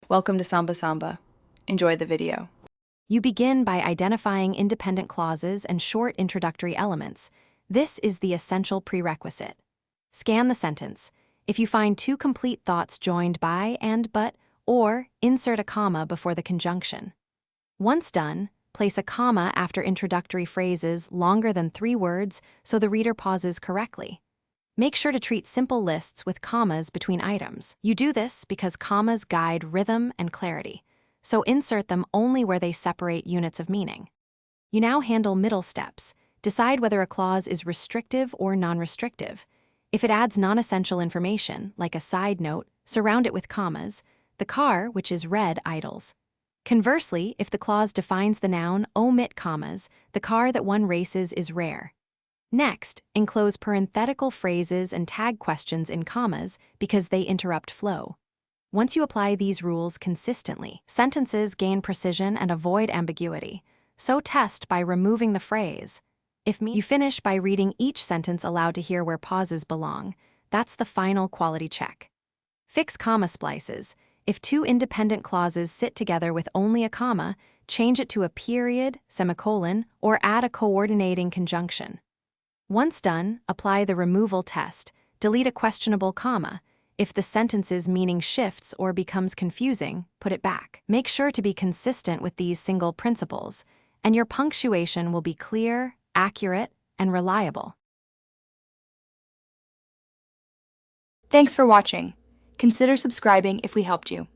Welcome to Samba Samba. Enjoy the video. You begin by identifying independent clauses and short introductory elements. This is the essential prerequisite. Scan the sentence. If you find two complete thoughts joined by and but, or insert a comma before the conjunction. Once done, place a comma after introductory phrases longer than 3 words so the reader pauses correctly. Make sure to treat simple lists with commas between items. You do this because commas guide rhythm and clarity, so insert them only where they separate units of meaning. You now handle middle steps. Decide whether a clause is restrictive or non-restrictive. If it adds non-essential information, like a side note, surround it with commas. The car, which is red, idles. Conversely, if the clause defines the noun, omit commas. The car that one races is rare. Next, enclose parenthetical phrases and tag questions in commas because they interrupt flow. Once you apply these rules consistently, sentences gain precision and avoid ambiguity. So test by removing the phrase. You finish by reading each sentence aloud to hear where pauses belong. That's the final quality check. Fix comma splices. If two independent clauses sit together with only a comma, change it to a period, semicolon, or add a coordinating conjunction. Once done, apply the removal test. Delete a questionable comma. If the sentence's meaning shifts or becomes confusing, put it back. Make sure to be consistent with these single principles, and your punctuation will be clear, accurate, and reliable. Thanks for watching. Consider subscribing if we helped you.